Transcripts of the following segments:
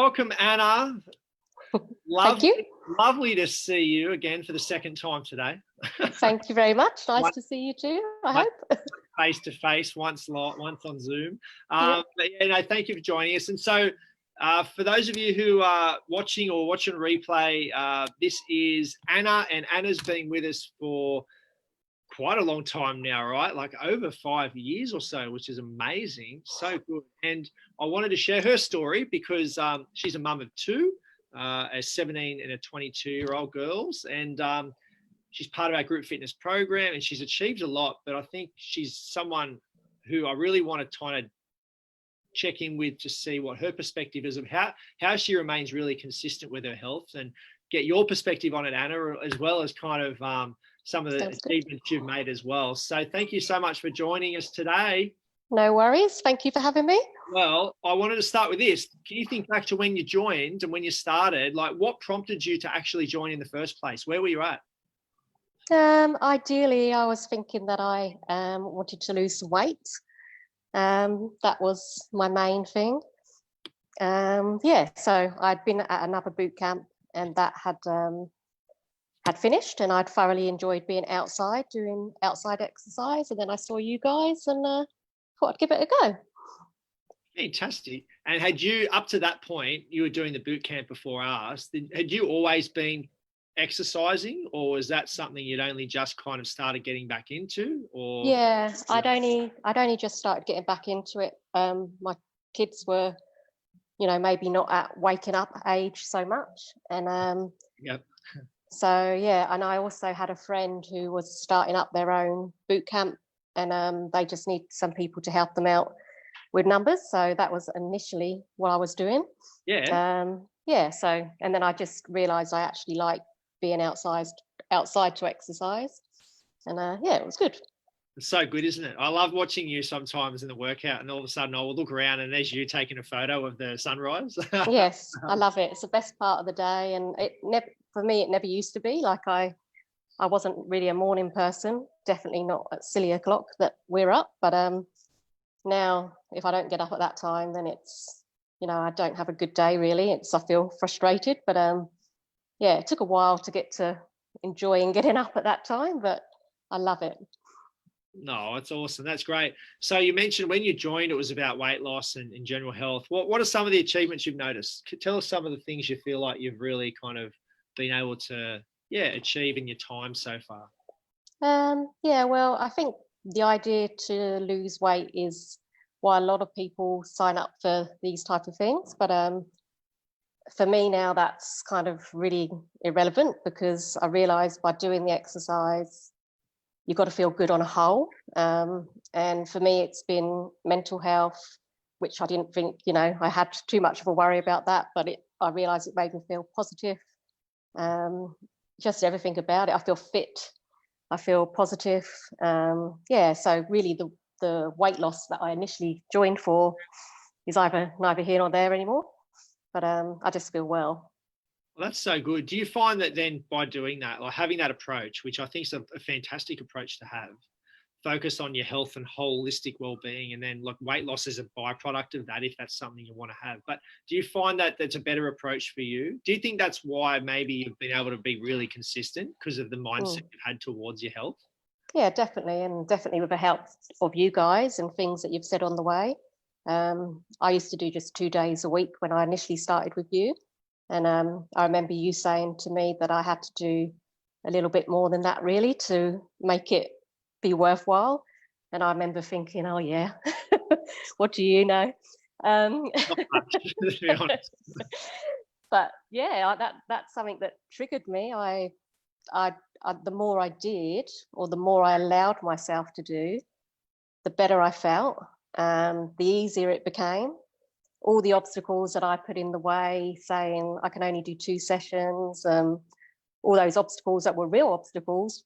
welcome, Anna. Thank you. Lovely to see you again for the second time today. Thank you very much. Nice to see you too, I hope. Face to face, once on Zoom. Yep. But yeah, no, thank you for joining us. And so, for those of you who are watching or watching replay, this is Anna, and Anna's been with us for quite a long time now, right? Like over 5 years or so, which is amazing. So good. And I wanted to share her story because she's a mum of two, a 17 and a 22-year-old girls. And she's part of our group fitness program, and she's achieved a lot. But I think she's someone who I really want to kind of check in with to see what her perspective is of how she remains really consistent with her health, and get your perspective on it, Anna, as well as kind of some of the achievements you've made as well. So thank you so much for joining us today. No worries. Thank you for having me. Well, I wanted to start with this. Can you think back to when you joined and when you started? Like, what prompted you to actually join in the first place? Where were you at? Ideally, I was thinking that I wanted to lose some weight. That was my main thing. So I'd been at another boot camp, and that had finished, and I'd thoroughly enjoyed being outside, doing outside exercise. And then I saw you guys and thought I'd give it a go. Fantastic. And had you, up to that point, you were doing the boot camp before us, had you always been exercising, or was that something you'd only just kind of started getting back into? Or yeah, I'd only just started getting back into it. My kids were, maybe not at waking up age so much, and yep. So yeah, and I also had a friend who was starting up their own boot camp, and they just need some people to help them out with numbers. So that was initially what I was doing. Yeah. So, and then I just realized I actually like being outside to exercise, and it was good. It's so good, isn't it? I love watching you sometimes in the workout, and all of a sudden I will look around and there's you taking a photo of the sunrise. Yes, I love it. It's the best part of the day, and for me it never used to be. Like I wasn't really a morning person, definitely not at silly o'clock that we're up, but now if I don't get up at that time, then it's, I don't have a good day really. I feel frustrated, but it took a while to get to enjoying getting up at that time, but I love it. No, it's awesome. That's great. So you mentioned when you joined, it was about weight loss and general health. What are some of the achievements you've noticed? Tell us some of the things you feel like you've really kind of been able to, achieve in your time so far. Well, I think the idea to lose weight is why a lot of people sign up for these type of things. But for me now, that's kind of really irrelevant, because I realized by doing the exercise, you've got to feel good on a whole. And for me, it's been mental health, which I didn't think, I had too much of a worry about that, but I realized it made me feel positive. Just everything about it. I feel fit. I feel positive. So really the weight loss that I initially joined for is neither here nor there anymore, but I just feel well. Well, that's so good. Do you find that then by doing that, like having that approach, which I think is a fantastic approach to have, focus on your health and holistic well-being, and then like weight loss is a byproduct of that if that's something you want to have. But do you find that that's a better approach for you? Do you think that's why maybe you've been able to be really consistent, because of the mindset you've had towards your health? Yeah, definitely. And definitely with the help of you guys and things that you've said on the way. I used to do just 2 days a week when I initially started with you. And I remember you saying to me that I had to do a little bit more than that really to make it be worthwhile. And I remember thinking, oh yeah, what do you know? Not much, to be honest. But yeah, that's something that triggered me. I the more I did, or the more I allowed myself to do, the better I felt, the easier it became. All the obstacles that I put in the way, saying I can only do 2 sessions, all those obstacles that were real obstacles,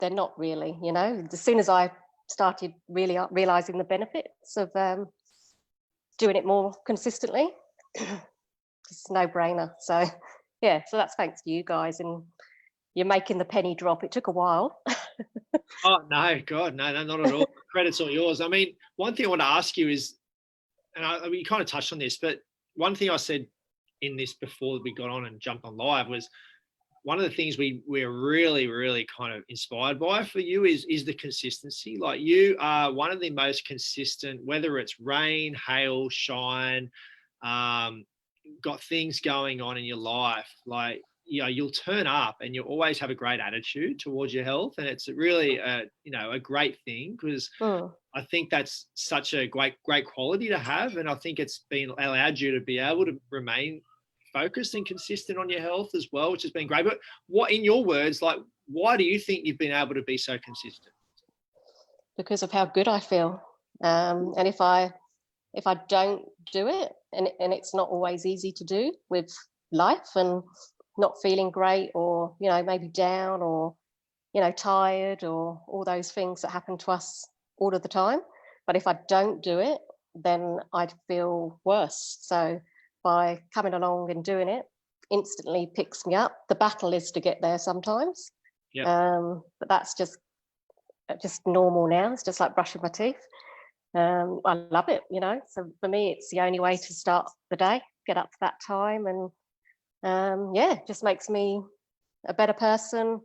they're not really, As soon as I started really realizing the benefits of doing it more consistently, it's a no-brainer. So so that's thanks to you guys, and you're making the penny drop. It took a while. Oh no, God, no, not at all. Credit's all yours. I mean, one thing I want to ask you is, and we kind of touched on this, but one thing I said in this before we got on and jumped on live was one of the things we're really, really kind of inspired by for you is the consistency. Like you are one of the most consistent, whether it's rain, hail, shine, got things going on in your life. Like, you'll turn up and you'll always have a great attitude towards your health. And it's really a great thing, because I think that's such a great quality to have. And I think it's been allowed you to be able to remain focused and consistent on your health as well, which has been great. But what, in your words, like, why do you think you've been able to be so consistent? Because of how good I feel. And if I don't do it, and it's not always easy to do with life and not feeling great, or, maybe down, or, tired, or all those things that happen to us all of the time. But if I don't do it, then I'd feel worse. So by coming along and doing it instantly picks me up. The battle is to get there sometimes. But that's just normal now. It's just like brushing my teeth. I love it, so for me it's the only way to start the day, get up to that time, and it just makes me a better person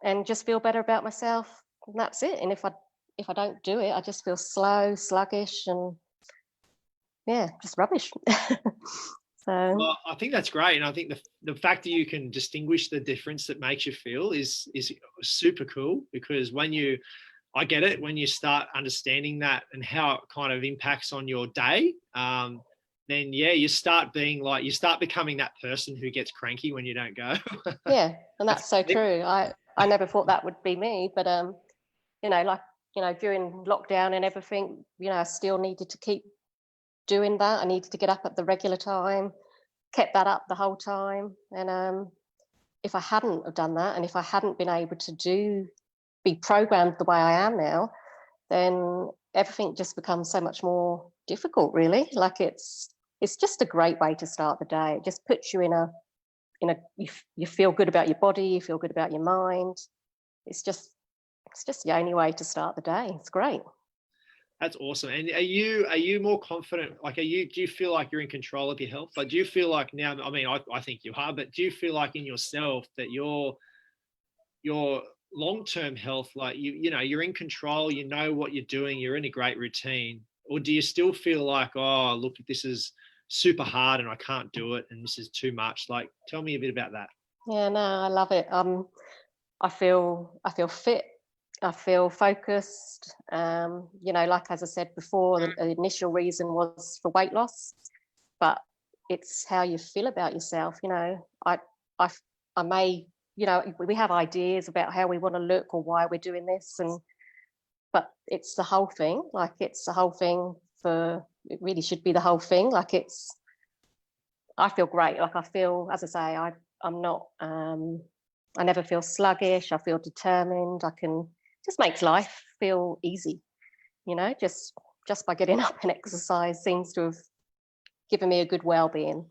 and just feel better about myself, and that's it. And if I don't do it, I just feel slow, sluggish, and just rubbish. So well, I think that's great, and I think the fact that you can distinguish the difference that makes you feel is super cool, because I get it, when you start understanding that and how it kind of impacts on your day, then you start becoming that person who gets cranky when you don't go. Yeah, and that's so true. I never thought that would be me, but during lockdown and everything, I still needed to keep doing that. I needed to get up at the regular time, kept that up the whole time. And if I hadn't have done that, and if I hadn't been able to be programmed the way I am now, then everything just becomes so much more difficult, really. Like it's just a great way to start the day. It just puts you you feel good about your body, you feel good about your mind. It's just the only way to start the day. It's great. That's awesome. And are you more confident? Like, do you feel like you're in control of your health? Like, do you feel like now, I mean, I think you are, but do you feel like in yourself that your long-term health, like you're in control, you know what you're doing, you're in a great routine? Or do you still feel like, oh, look, this is super hard and I can't do it and this is too much? Like, tell me a bit about that. Yeah, no, I love it. I feel fit. I feel focused. Like, as I said before, the initial reason was for weight loss, but it's how you feel about yourself. I may, we have ideas about how we want to look or why we're doing this, but it's the whole thing. Like, it's the whole thing. It really should be the whole thing. Like, I feel great. Like, I feel, as I say, I'm not. I never feel sluggish. I feel determined. Just makes life feel easy, just by getting up and exercise seems to have given me a good well-being.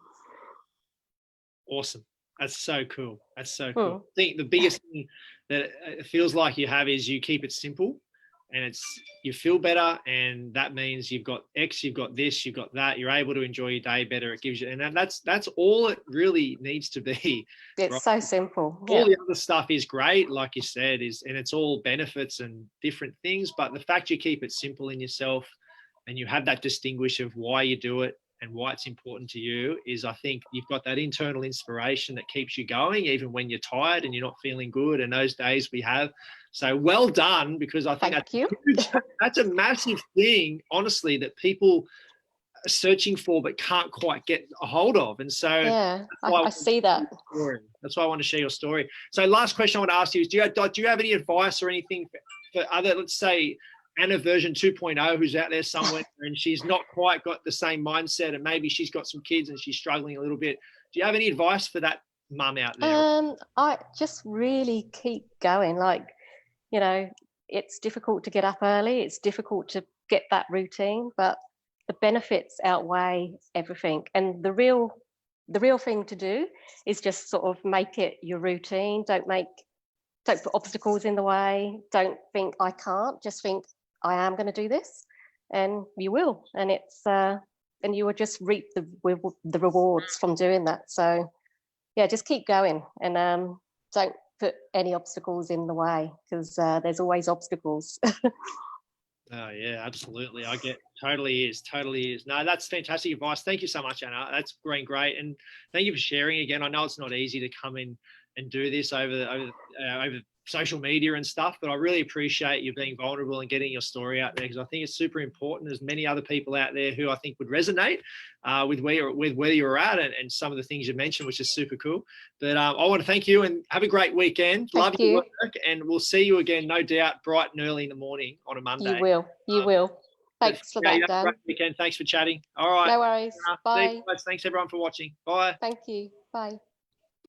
Awesome. That's so cool. I think the biggest thing that it feels like you have is you keep it simple, and you feel better, and that means you've got X, you've got this, you've got that, you're able to enjoy your day better. It gives you, and that's all it really needs to be. It's right? So simple. All the other stuff is great, like you said, and it's all benefits and different things, but the fact you keep it simple in yourself and you have that distinguish of why you do it and why it's important to you is, I think you've got that internal inspiration that keeps you going even when you're tired and you're not feeling good, and those days we have. So well done, because I think that's a massive thing, honestly, that people are searching for but can't quite get a hold of. And so I see that. That's why I want to share your story. So last question I want to ask you is, do you have any advice or anything for other, let's say, Anna version 2.0 who's out there somewhere and she's not quite got the same mindset, and maybe she's got some kids and she's struggling a little bit? Do you have any advice for that mum out there? I just really keep going. Like, it's difficult to get up early. It's difficult to get that routine, but the benefits outweigh everything. And the real thing to do is just sort of make it your routine. Don't put obstacles in the way. Don't think I can't. Just think I am going to do this, and you will. And and you will just reap the rewards from doing that. So yeah, just keep going, and don't put any obstacles in the way, because there's always obstacles. Oh yeah, absolutely. I get totally is. No, that's fantastic advice. Thank you so much, Anna. That's been great, and thank you for sharing again. I know it's not easy to come in and do this over social media and stuff, but I really appreciate you being vulnerable and getting your story out there, because I think it's super important. There's many other people out there who I think would resonate with where you're at and some of the things you mentioned, which is super cool. But I want to thank you and have a great weekend. Love your work, and we'll see you again, no doubt, bright and early in the morning on a Monday. You will. Thanks for that, Dan. Great weekend. Thanks for chatting. All right. No worries. Bye. Thanks everyone for watching. Bye. Thank you. Bye.